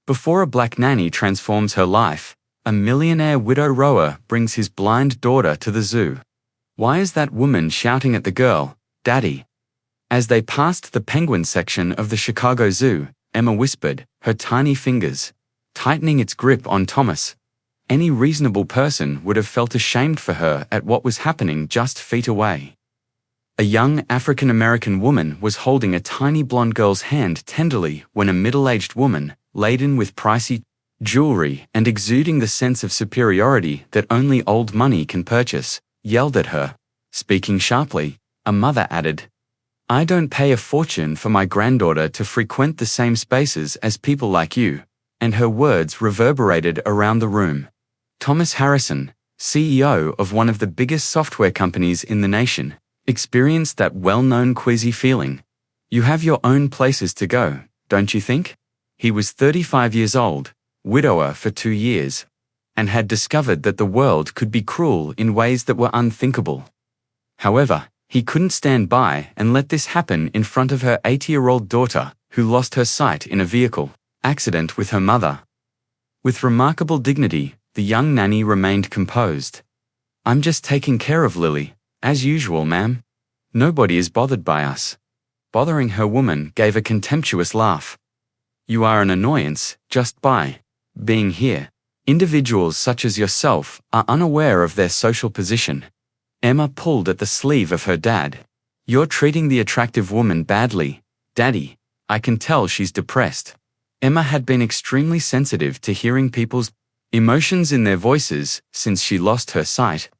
Before a black nanny transforms her life, a millionaire widow rower brings his blind daughter to the zoo. Why is that woman shouting at the girl, "Daddy"? As they passed the penguin section of the Chicago Zoo, Emma whispered, her tiny fingers tightening its grip on Thomas. Any reasonable person would have felt ashamed for her at what was happening just feet away. A young African-American woman was holding a tiny blonde girl's hand tenderly when a middle-aged woman, laden with pricey jewelry and exuding the sense of superiority that only old money can purchase, yelled at her. Speaking sharply, a mother added, "I don't pay a fortune for my granddaughter to frequent the same spaces as people like you," and her words reverberated around the room. Thomas Harrison, CEO of one of the biggest software companies in the nation, experienced that well-known queasy feeling. You have your own places to go, don't you think? He was 35 years old, widower for 2 years, and had discovered that the world could be cruel in ways that were unthinkable. However, he couldn't stand by and let this happen in front of her 80-year-old daughter, who lost her sight in a vehicle accident with her mother. With remarkable dignity, the young nanny remained composed. "I'm just taking care of Lily, as usual, ma'am. Nobody is bothered by us." Bothering her woman gave a contemptuous laugh. "You are an annoyance just by being here. Individuals such as yourself are unaware of their social position." Emma pulled at the sleeve of her dad. "You're treating the attractive woman badly, Daddy. I can tell she's depressed." Emma had been extremely sensitive to hearing people's emotions in their voices since she lost her sight,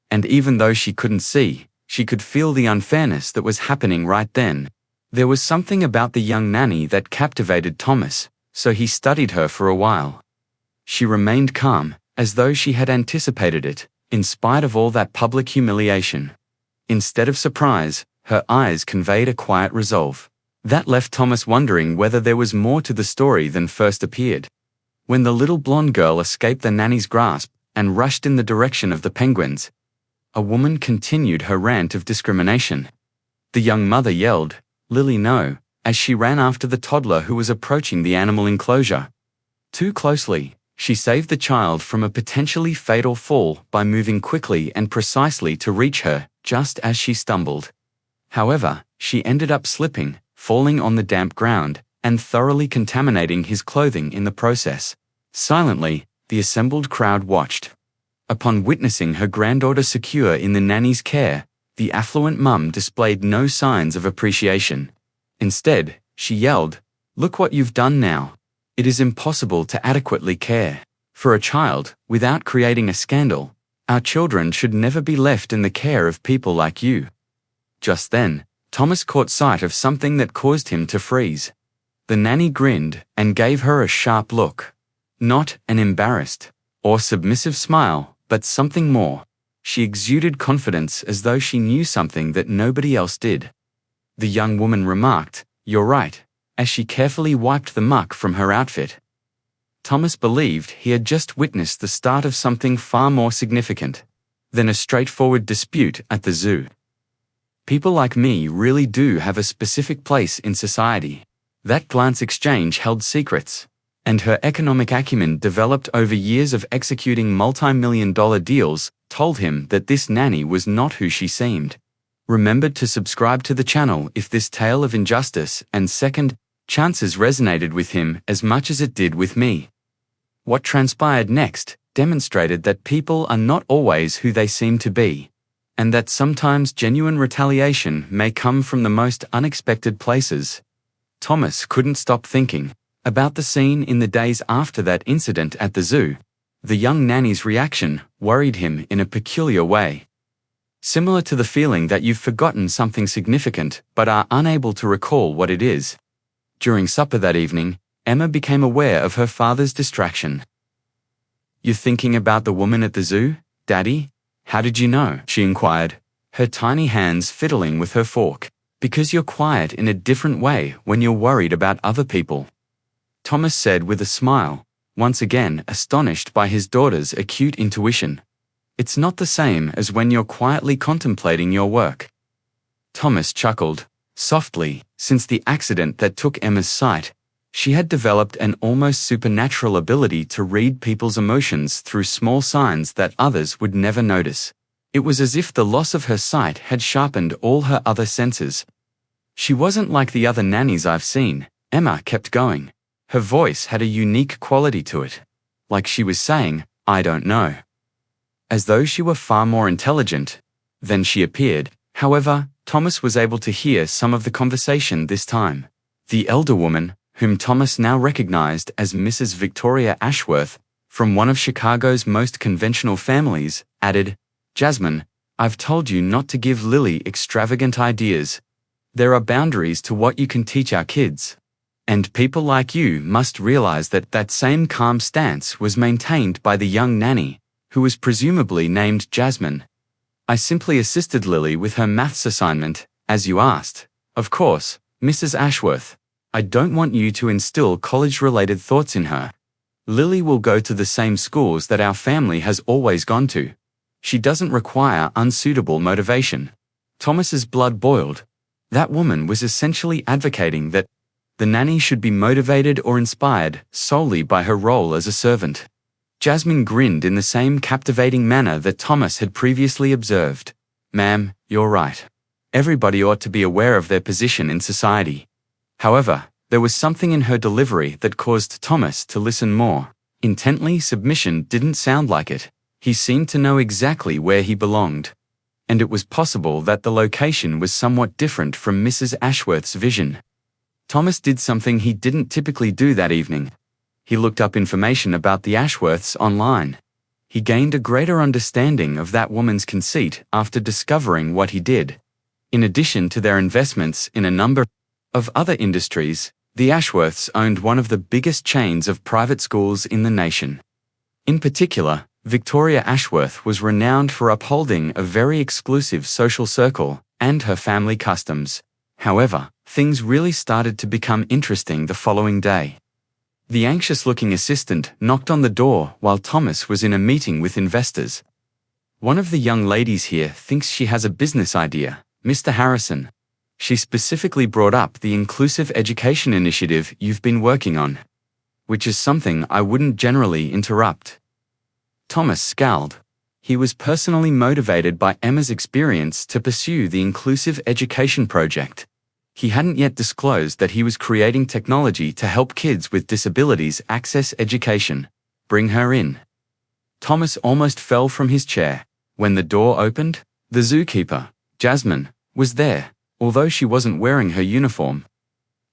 and even though she couldn't see, she could feel the unfairness that was happening right then. There was something about the young nanny that captivated Thomas, so he studied her for a while. She remained calm, as though she had anticipated it, in spite of all that public humiliation. Instead of surprise, her eyes conveyed a quiet resolve. That left Thomas wondering whether there was more to the story than first appeared. When the little blonde girl escaped the nanny's grasp and rushed in the direction of the penguins, a woman continued her rant of discrimination. The young mother yelled, "Lily, no," as she ran after the toddler who was approaching the animal enclosure. Too closely, she saved the child from a potentially fatal fall by moving quickly and precisely to reach her, just as she stumbled. However, she ended up slipping, falling on the damp ground, and thoroughly contaminating his clothing in the process. Silently, the assembled crowd watched. Upon witnessing her granddaughter secure in the nanny's care, the affluent mum displayed no signs of appreciation. Instead, she yelled, "Look what you've done now. It is impossible to adequately care for a child without creating a scandal. Our children should never be left in the care of people like you." Just then, Thomas caught sight of something that caused him to freeze. The nanny grinned and gave her a sharp look. Not an embarrassed or submissive smile, but something more. She exuded confidence as though she knew something that nobody else did. The young woman remarked, "You're right," as she carefully wiped the muck from her outfit. Thomas believed he had just witnessed the start of something far more significant than a straightforward dispute at the zoo. People like me really do have a specific place in society. That glance exchange held secrets, and her economic acumen developed over years of executing multi-million-dollar deals told him that this nanny was not who she seemed. Remember to subscribe to the channel if this tale of injustice and second chances resonated with him as much as it did with me. What transpired next demonstrated that people are not always who they seem to be, and that sometimes genuine retaliation may come from the most unexpected places. Thomas couldn't stop thinking about the scene in the days after that incident at the zoo. The young nanny's reaction worried him in a peculiar way. Similar to the feeling that you've forgotten something significant but are unable to recall what it is. During supper that evening, Emma became aware of her father's distraction. "You thinking about the woman at the zoo, Daddy? How did you know?" she inquired, her tiny hands fiddling with her fork. "Because you're quiet in a different way when you're worried about other people," Thomas said with a smile, once again astonished by his daughter's acute intuition. "It's not the same as when you're quietly contemplating your work." Thomas chuckled softly. Since the accident that took Emma's sight, She had developed an almost supernatural ability to read people's emotions through small signs that others would never notice. It was as if the loss of her sight had sharpened all her other senses. She wasn't like the other nannies I've seen, Emma kept going. Her voice had a unique quality to it. Like she was saying, I don't know. As though she were far more intelligent than she appeared. However, Thomas was able to hear some of the conversation this time. The elder woman, whom Thomas now recognized as Mrs. Victoria Ashworth, from one of Chicago's most conventional families, added, Jasmine, I've told you not to give Lily extravagant ideas. There are boundaries to what you can teach our kids. And people like you must realize that that same calm stance was maintained by the young nanny, who was presumably named Jasmine. I simply assisted Lily with her maths assignment, as you asked. Of course, Mrs. Ashworth, I don't want you to instill college-related thoughts in her. Lily will go to the same schools that our family has always gone to. She doesn't require unsuitable motivation. Thomas's blood boiled. That woman was essentially advocating that the nanny should be motivated or inspired solely by her role as a servant. Jasmine grinned in the same captivating manner that Thomas had previously observed. Ma'am, you're right. Everybody ought to be aware of their position in society. However, there was something in her delivery that caused Thomas to listen more intently. Submission didn't sound like it. He seemed to know exactly where he belonged. And it was possible that the location was somewhat different from Mrs. Ashworth's vision. Thomas did something he didn't typically do that evening. He looked up information about the Ashworths online. He gained a greater understanding of that woman's conceit after discovering what he did. In addition to their investments in a number of other industries, the Ashworths owned one of the biggest chains of private schools in the nation. In particular, Victoria Ashworth was renowned for upholding a very exclusive social circle and her family customs. However, things really started to become interesting the following day. The anxious-looking assistant knocked on the door while Thomas was in a meeting with investors. One of the young ladies here thinks she has a business idea, Mr. Harrison. She specifically brought up the inclusive education initiative you've been working on, which is something I wouldn't generally interrupt. Thomas scowled. He was personally motivated by Emma's experience to pursue the inclusive education project. He hadn't yet disclosed that he was creating technology to help kids with disabilities access education. Bring her in. Thomas almost fell from his chair. When the door opened, the zookeeper, Jasmine, was there, although she wasn't wearing her uniform.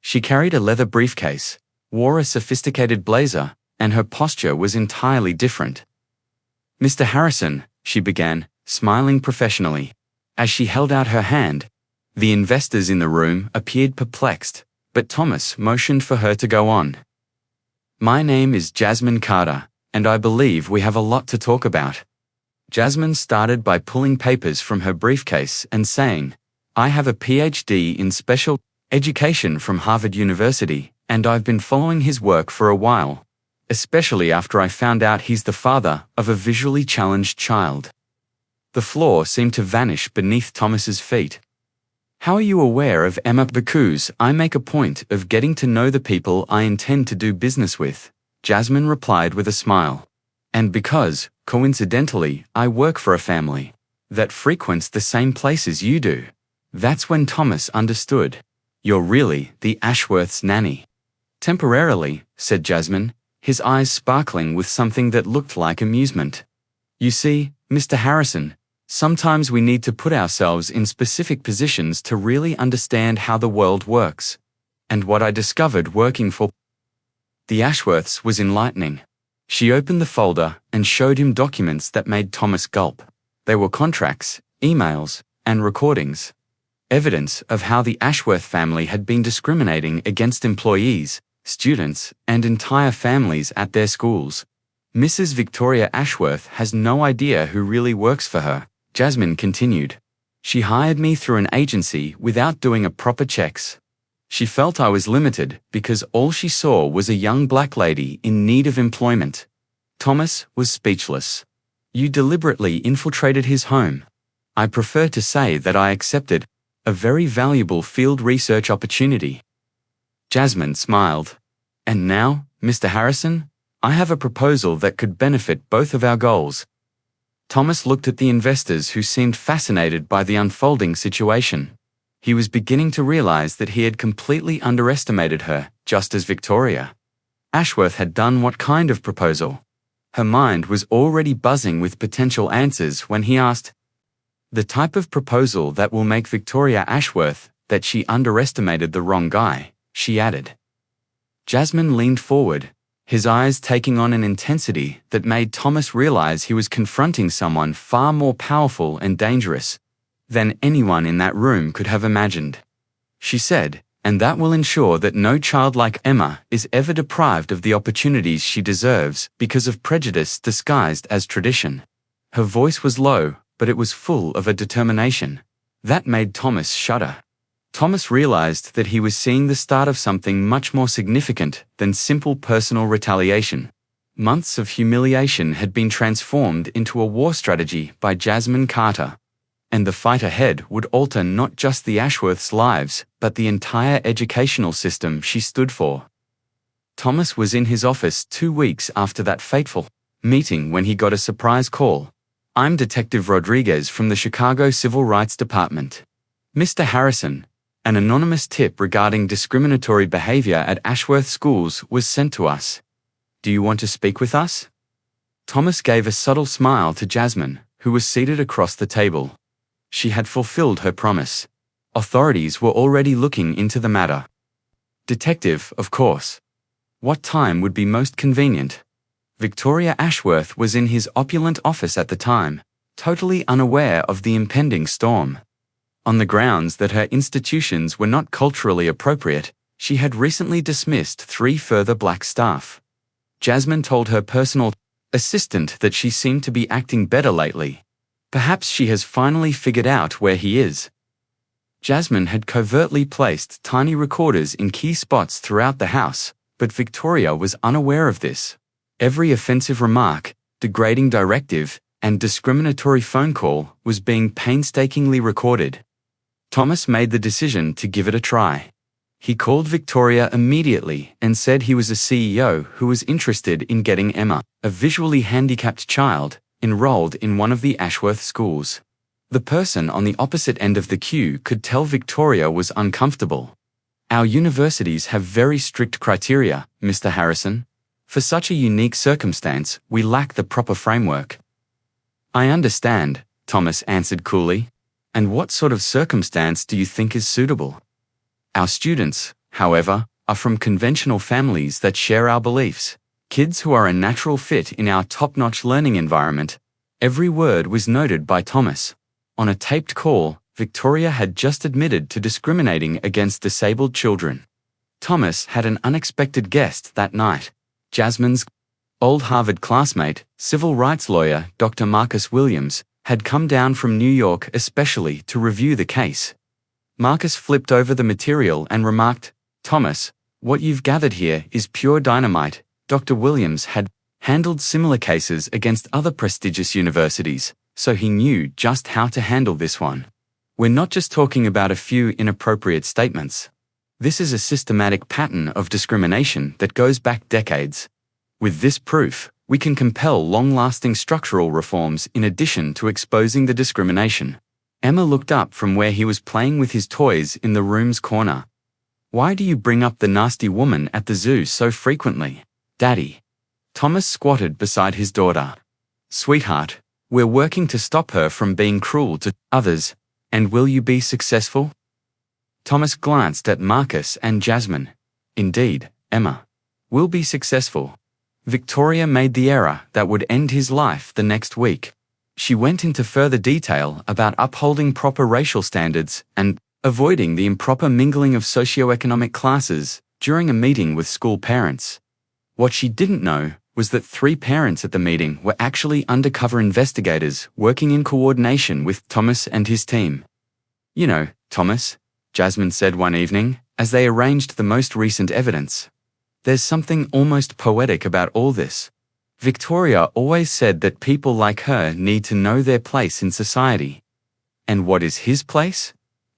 She carried a leather briefcase, wore a sophisticated blazer, and her posture was entirely different. Mr. Harrison, she began, smiling professionally. As she held out her hand, the investors in the room appeared perplexed, but Thomas motioned for her to go on. My name is Jasmine Carter, and I believe we have a lot to talk about. Jasmine started by pulling papers from her briefcase and saying, I have a PhD in special education from Harvard University, and I've been following his work for a while, especially after I found out he's the father of a visually challenged child. The floor seemed to vanish beneath Thomas's feet. How are you aware of Emma? Because I make a point of getting to know the people I intend to do business with, Jasmine replied with a smile. And because, coincidentally, I work for a family that frequents the same places you do. That's when Thomas understood. You're really the Ashworth's nanny. Temporarily, said Jasmine, his eyes sparkling with something that looked like amusement. You see, Mr. Harrison, sometimes we need to put ourselves in specific positions to really understand how the world works. And what I discovered working for the Ashworths was enlightening. She opened the folder and showed him documents that made Thomas gulp. They were contracts, emails, and recordings. Evidence of how the Ashworth family had been discriminating against employees, students, and entire families at their schools. Mrs. Victoria Ashworth has no idea who really works for her, Jasmine continued. She hired me through an agency without doing a proper checks. She felt I was limited because all she saw was a young black lady in need of employment. Thomas was speechless. You deliberately infiltrated his home. I prefer to say that I accepted a very valuable field research opportunity. Jasmine smiled. And now, Mr. Harrison, I have a proposal that could benefit both of our goals. Thomas looked at the investors who seemed fascinated by the unfolding situation. He was beginning to realize that he had completely underestimated her, just as Victoria. Ashworth had done what kind of proposal? Her mind was already buzzing with potential answers when he asked, "The type of proposal that will make Victoria Ashworth that she underestimated the wrong guy," she added. Jasmine leaned forward, his eyes taking on an intensity that made Thomas realize he was confronting someone far more powerful and dangerous than anyone in that room could have imagined. She said, "And that will ensure that no child like Emma is ever deprived of the opportunities she deserves because of prejudice disguised as tradition." Her voice was low, but it was full of a determination that made Thomas shudder. Thomas realized that he was seeing the start of something much more significant than simple personal retaliation. Months of humiliation had been transformed into a war strategy by Jasmine Carter. And the fight ahead would alter not just the Ashworths' lives, but the entire educational system she stood for. Thomas was in his office 2 weeks after that fateful meeting when he got a surprise call. "I'm Detective Rodriguez from the Chicago Civil Rights Department. Mr. Harrison, an anonymous tip regarding discriminatory behavior at Ashworth schools was sent to us. Do you want to speak with us?" Thomas gave a subtle smile to Jasmine, who was seated across the table. She had fulfilled her promise. Authorities were already looking into the matter. Detective, of course. What time would be most convenient? Victoria Ashworth was in his opulent office at the time, totally unaware of the impending storm. On the grounds that her institutions were not culturally appropriate, she had recently dismissed 3 further black staff. Jasmine told her personal assistant that she seemed to be acting better lately. Perhaps she has finally figured out where he is. Jasmine had covertly placed tiny recorders in key spots throughout the house, but Victoria was unaware of this. Every offensive remark, degrading directive, and discriminatory phone call was being painstakingly recorded. Thomas made the decision to give it a try. He called Victoria immediately and said he was a CEO who was interested in getting Emma, a visually handicapped child, enrolled in one of the Ashworth schools. The person on the opposite end of the queue could tell Victoria was uncomfortable. "Our universities have very strict criteria, Mr. Harrison. For such a unique circumstance, we lack the proper framework." "I understand," Thomas answered coolly. "And what sort of circumstance do you think is suitable?" "Our students, however, are from conventional families that share our beliefs. Kids who are a natural fit in our top-notch learning environment." Every word was noted by Thomas. On a taped call, Victoria had just admitted to discriminating against disabled children. Thomas had an unexpected guest that night. Jasmine's old Harvard classmate, civil rights lawyer Dr. Marcus Williams, had come down from New York especially to review the case. Marcus flipped over the material and remarked, "Thomas, what you've gathered here is pure dynamite." Dr. Williams had handled similar cases against other prestigious universities, so he knew just how to handle this one. "We're not just talking about a few inappropriate statements. This is a systematic pattern of discrimination that goes back decades. With this proof, we can compel long-lasting structural reforms in addition to exposing the discrimination." Emma looked up from where he was playing with his toys in the room's corner. "Why do you bring up the nasty woman at the zoo so frequently, Daddy?" Thomas squatted beside his daughter. "Sweetheart, we're working to stop her from being cruel to others, and will you be successful?" Thomas glanced at Marcus and Jasmine. "Indeed, Emma. We'll be successful." Victoria made the error that would end his life the next week. She went into further detail about upholding proper racial standards and avoiding the improper mingling of socioeconomic classes during a meeting with school parents. What she didn't know was that 3 parents at the meeting were actually undercover investigators working in coordination with Thomas and his team. "You know, Thomas," Jasmine said one evening, as they arranged the most recent evidence, "there's something almost poetic about all this. Victoria always said that people like her need to know their place in society." "And what is his place?"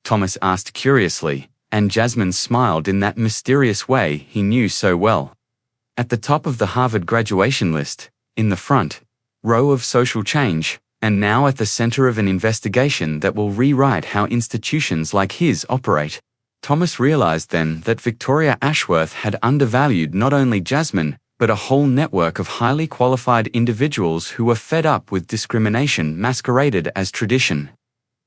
Thomas asked curiously, and Jasmine smiled in that mysterious way he knew so well. At the top of the Harvard graduation list, in the front row of social change, and now at the center of an investigation that will rewrite how institutions like his operate. Thomas realized then that Victoria Ashworth had undervalued not only Jasmine, but a whole network of highly qualified individuals who were fed up with discrimination masqueraded as tradition.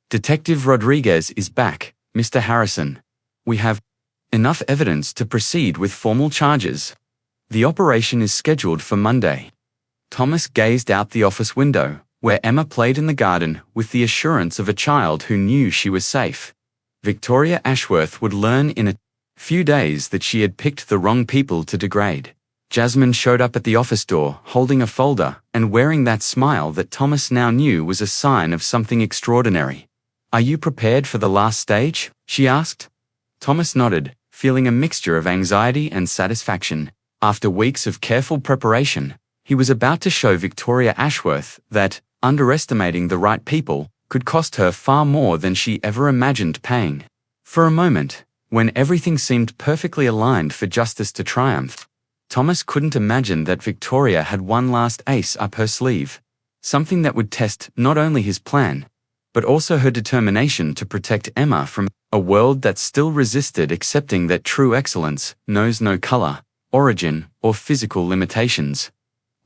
Detective Rodriguez is back, Mr. Harrison. We have enough evidence to proceed with formal charges. The operation is scheduled for Monday. Thomas gazed out the office window, where Emma played in the garden with the assurance of a child who knew she was safe. Victoria Ashworth would learn in a few days that she had picked the wrong people to degrade. Jasmine showed up at the office door, holding a folder and wearing that smile that Thomas now knew was a sign of something extraordinary. "Are you prepared for the last stage?" she asked. Thomas nodded, feeling a mixture of anxiety and satisfaction. After weeks of careful preparation, he was about to show Victoria Ashworth that underestimating the right people could cost her far more than she ever imagined paying. For a moment, when everything seemed perfectly aligned for justice to triumph, Thomas couldn't imagine that Victoria had one last ace up her sleeve, something that would test not only his plan, but also her determination to protect Emma from a world that still resisted accepting that true excellence knows no color, origin, or physical limitations.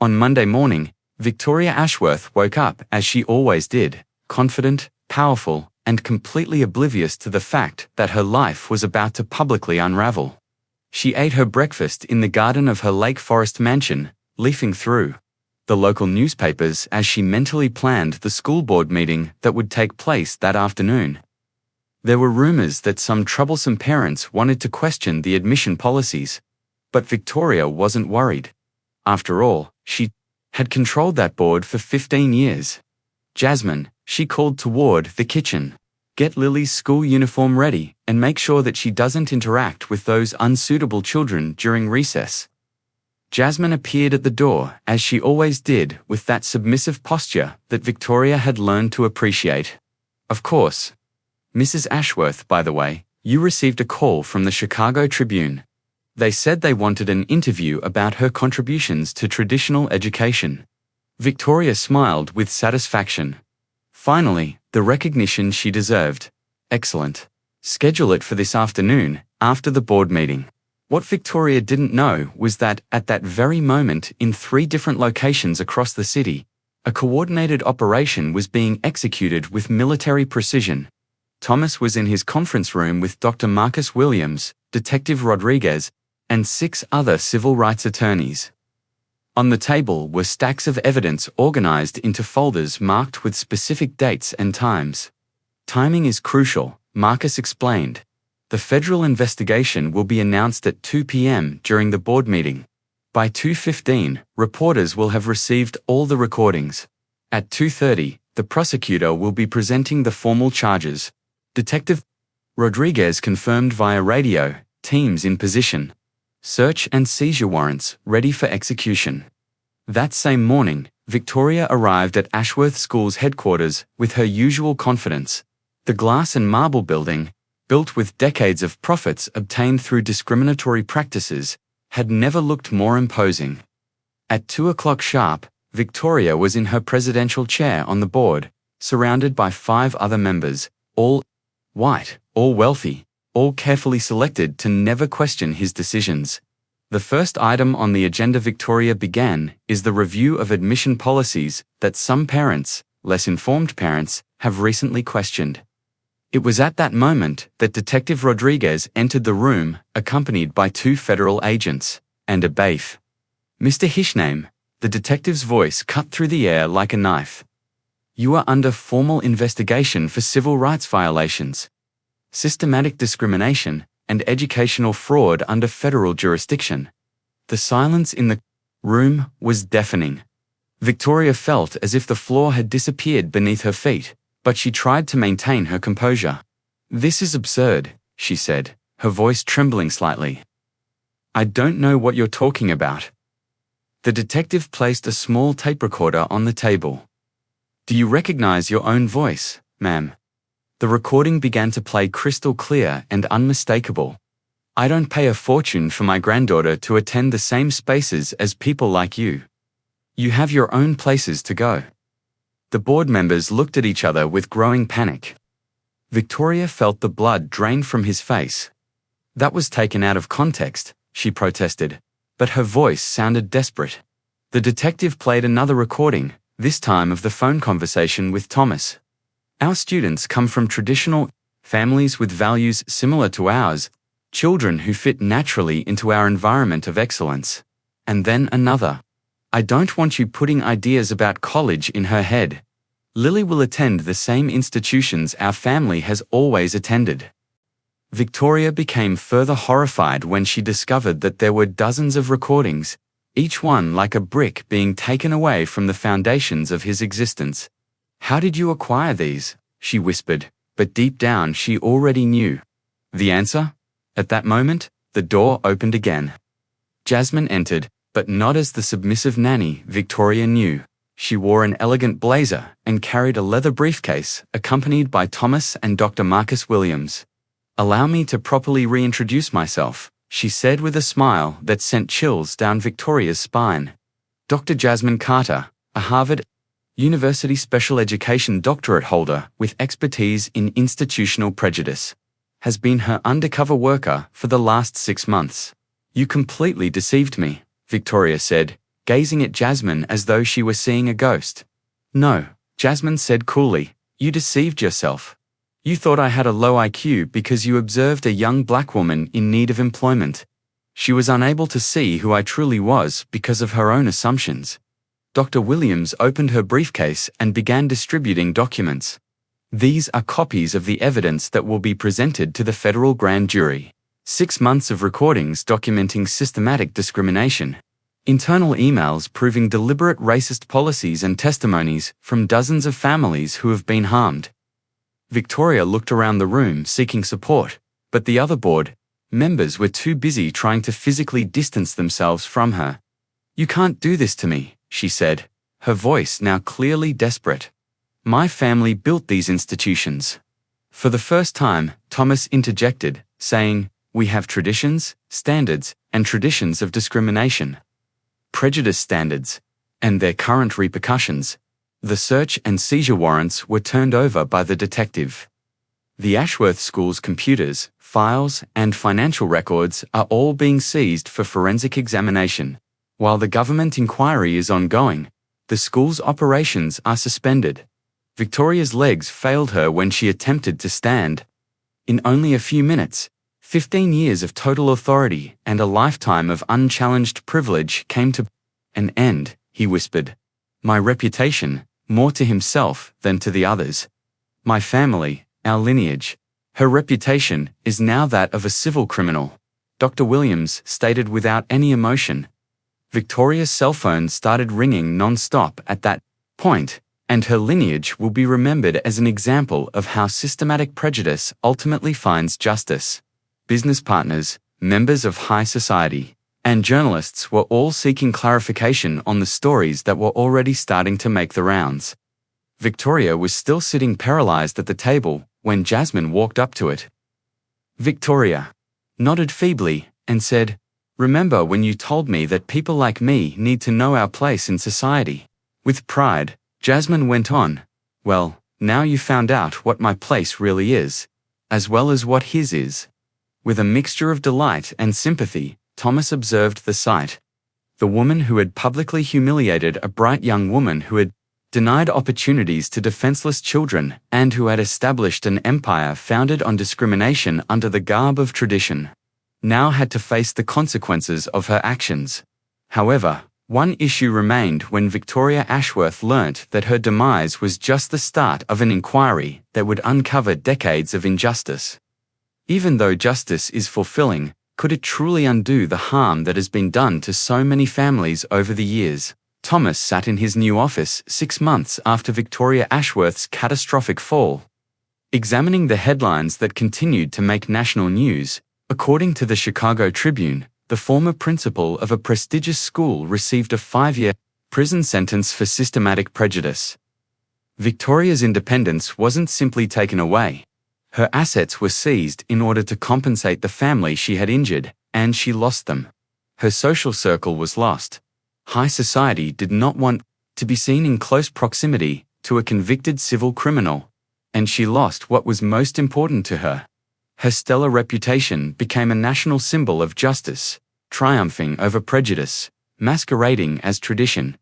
On Monday morning, Victoria Ashworth woke up as she always did, confident, powerful, and completely oblivious to the fact that her life was about to publicly unravel. She ate her breakfast in the garden of her Lake Forest mansion, leafing through the local newspapers as she mentally planned the school board meeting that would take place that afternoon. There were rumors that some troublesome parents wanted to question the admission policies, but Victoria wasn't worried. After all, she had controlled that board for 15 years. "Jasmine," she called toward the kitchen, "get Lily's school uniform ready and make sure that she doesn't interact with those unsuitable children during recess." Jasmine appeared at the door, as she always did, with that submissive posture that Victoria had learned to appreciate. "Of course. Mrs. Ashworth, by the way, you received a call from the Chicago Tribune. They said they wanted an interview about her contributions to traditional education." Victoria smiled with satisfaction. Finally, the recognition she deserved. "Excellent. Schedule it for this afternoon, after the board meeting." What Victoria didn't know was that, at that very moment, in 3 different locations across the city, a coordinated operation was being executed with military precision. Thomas was in his conference room with Dr. Marcus Williams, Detective Rodriguez, and 6 other civil rights attorneys. On the table were stacks of evidence organized into folders marked with specific dates and times. "Timing is crucial," Marcus explained. "The federal investigation will be announced at 2 p.m. during the board meeting. By 2:15, reporters will have received all the recordings. At 2:30, the prosecutor will be presenting the formal charges." Detective Rodriguez confirmed via radio, "Teams in position. Search and seizure warrants ready for execution." That same morning, Victoria arrived at Ashworth School's headquarters with her usual confidence. The glass and marble building, built with decades of profits obtained through discriminatory practices, had never looked more imposing. At 2 o'clock sharp, Victoria was in her presidential chair on the board, surrounded by 5 other members, all white, all wealthy, all carefully selected to never question his decisions. The first item on the agenda, Victoria began, is the review of admission policies that some parents, less informed parents, have recently questioned. It was at that moment that Detective Rodriguez entered the room, accompanied by 2 federal agents, and a bailiff. "Mr. Hishname," the detective's voice cut through the air like a knife. "You are under formal investigation for civil rights violations, systematic discrimination, and educational fraud under federal jurisdiction." The silence in the room was deafening. Victoria felt as if the floor had disappeared beneath her feet, but she tried to maintain her composure. "This is absurd," she said, her voice trembling slightly. "I don't know what you're talking about." The detective placed a small tape recorder on the table. "Do you recognize your own voice, ma'am?" The recording began to play crystal clear and unmistakable. I don't pay a fortune for my granddaughter to attend the same spaces as people like you. You have your own places to go." The board members looked at each other with growing panic. Victoria felt the blood drain from his face. "That was taken out of context," she protested, but her voice sounded desperate. The detective played another recording, this time of the phone conversation with Thomas. "Our students come from traditional families with values similar to ours, children who fit naturally into our environment of excellence." And then another. "I don't want you putting ideas about college in her head. Lily will attend the same institutions our family has always attended." Victoria became further horrified when she discovered that there were dozens of recordings, each one like a brick being taken away from the foundations of his existence. "How did you acquire these?" she whispered, but deep down she already knew. The answer? At that moment, the door opened again. Jasmine entered, but not as the submissive nanny Victoria knew. She wore an elegant blazer and carried a leather briefcase, accompanied by Thomas and Dr. Marcus Williams. "Allow me to properly reintroduce myself," she said with a smile that sent chills down Victoria's spine. "Dr. Jasmine Carter, a Harvard University special education doctorate holder with expertise in institutional prejudice, has been her undercover worker for the last 6 months." "You completely deceived me," Victoria said, gazing at Jasmine as though she were seeing a ghost. "No," Jasmine said coolly, "you deceived yourself. You thought I had a low IQ because you observed a young black woman in need of employment. She was unable to see who I truly was because of her own assumptions." Dr. Williams opened her briefcase and began distributing documents. "These are copies of the evidence that will be presented to the federal grand jury. 6 months of recordings documenting systematic discrimination, internal emails proving deliberate racist policies, and testimonies from dozens of families who have been harmed." Victoria looked around the room seeking support, but the other board members were too busy trying to physically distance themselves from her. "You can't do this to me," she said, her voice now clearly desperate. "My family built these institutions." For the first time, Thomas interjected, saying, "We have traditions, standards, and traditions of discrimination. Prejudice standards, and their current repercussions." The search and seizure warrants were turned over by the detective. The Ashworth School's computers, files, and financial records are all being seized for forensic examination. While the government inquiry is ongoing, the school's operations are suspended. Victoria's legs failed her when she attempted to stand. In only a few minutes, 15 years of total authority and a lifetime of unchallenged privilege came to an end, he whispered. "My reputation, more to himself than to the others. My family, our lineage." Her reputation is now that of a civil criminal, Dr. Williams stated without any emotion. Victoria's cell phone started ringing non-stop at that point, and her lineage will be remembered as an example of how systematic prejudice ultimately finds justice. Business partners, members of high society, and journalists were all seeking clarification on the stories that were already starting to make the rounds. Victoria was still sitting paralyzed at the table when Jasmine walked up to it. Victoria nodded feebly and said, "Remember when you told me that people like me need to know our place in society?" With pride, Jasmine went on, "Well, now you found out what my place really is, as well as what his is." With a mixture of delight and sympathy, Thomas observed the sight. The woman who had publicly humiliated a bright young woman who had denied opportunities to defenseless children and who had established an empire founded on discrimination under the garb of tradition, now had to face the consequences of her actions. However, one issue remained when Victoria Ashworth learnt that her demise was just the start of an inquiry that would uncover decades of injustice. Even though justice is fulfilling, could it truly undo the harm that has been done to so many families over the years? Thomas sat in his new office 6 months after Victoria Ashworth's catastrophic fall, examining the headlines that continued to make national news. According to the Chicago Tribune, the former principal of a prestigious school received a 5-year prison sentence for systematic prejudice. Victoria's independence wasn't simply taken away. Her assets were seized in order to compensate the family she had injured, and she lost them. Her social circle was lost. High society did not want to be seen in close proximity to a convicted civil criminal, and she lost what was most important to her. Her stellar reputation became a national symbol of justice, triumphing over prejudice, masquerading as tradition.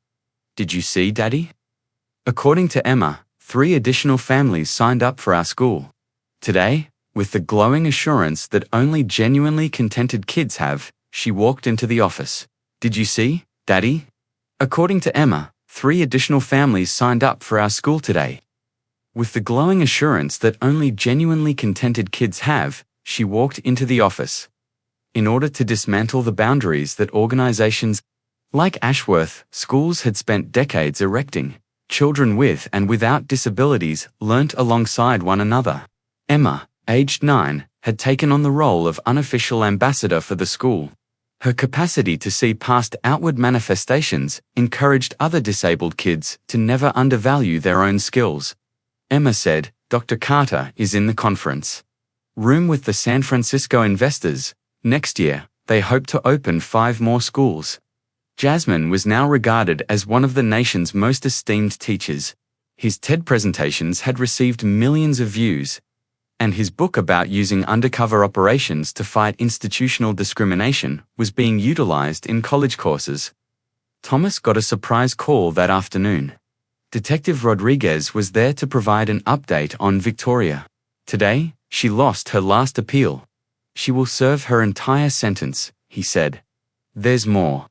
Did you see, Daddy? According to Emma, 3 additional families signed up for our school. Today, with the glowing assurance that only genuinely contented kids have, she walked into the office. Did you see, Daddy? According to Emma, 3 additional families signed up for our school today. With the glowing assurance that only genuinely contented kids have, she walked into the office. In order to dismantle the boundaries that organizations like Ashworth schools had spent decades erecting, children with and without disabilities learnt alongside one another. Emma, aged 9, had taken on the role of unofficial ambassador for the school. Her capacity to see past outward manifestations encouraged other disabled kids to never undervalue their own skills. Emma said, "Dr. Carter is in the conference room with the San Francisco investors. Next year, they hope to open 5 more schools." Jasmine was now regarded as one of the nation's most esteemed teachers. His TED presentations had received millions of views, and his book about using undercover operations to fight institutional discrimination was being utilized in college courses. Thomas got a surprise call that afternoon. Detective Rodriguez was there to provide an update on Victoria. Today, she lost her last appeal. She will serve her entire sentence, he said. There's more.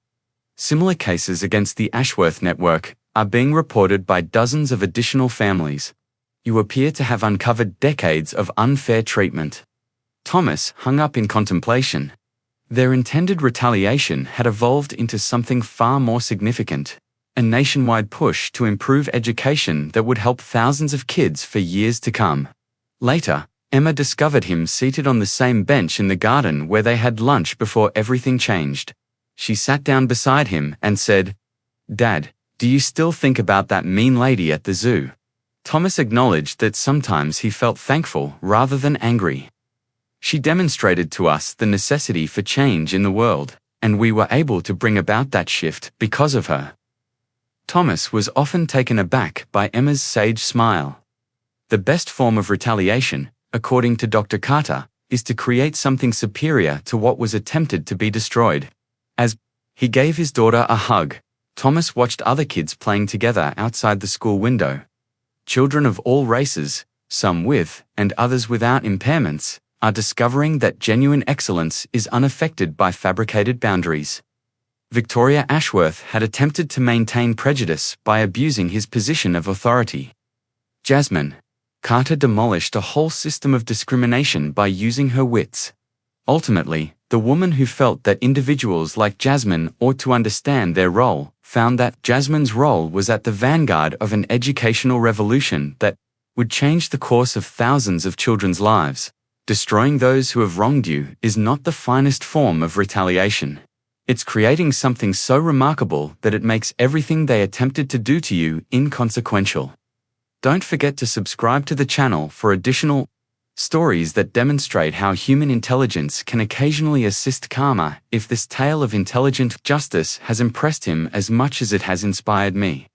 Similar cases against the Ashworth network are being reported by dozens of additional families. You appear to have uncovered decades of unfair treatment. Thomas hung up in contemplation. Their intended retaliation had evolved into something far more significant, a nationwide push to improve education that would help thousands of kids for years to come. Later, Emma discovered him seated on the same bench in the garden where they had lunch before everything changed. She sat down beside him and said, "Dad, do you still think about that mean lady at the zoo?" Thomas acknowledged that sometimes he felt thankful rather than angry. She demonstrated to us the necessity for change in the world, and we were able to bring about that shift because of her. Thomas was often taken aback by Emma's sage smile. The best form of retaliation, according to Dr. Carter, is to create something superior to what was attempted to be destroyed. As he gave his daughter a hug, Thomas watched other kids playing together outside the school window. Children of all races, some with and others without impairments, are discovering that genuine excellence is unaffected by fabricated boundaries. Victoria Ashworth had attempted to maintain prejudice by abusing his position of authority. Jasmine Carter demolished a whole system of discrimination by using her wits. Ultimately, the woman who felt that individuals like Jasmine ought to understand their role found that Jasmine's role was at the vanguard of an educational revolution that would change the course of thousands of children's lives. Destroying those who have wronged you is not the finest form of retaliation. It's creating something so remarkable that it makes everything they attempted to do to you inconsequential. Don't forget to subscribe to the channel for additional stories that demonstrate how human intelligence can occasionally assist karma if this tale of intelligent justice has impressed him as much as it has inspired me.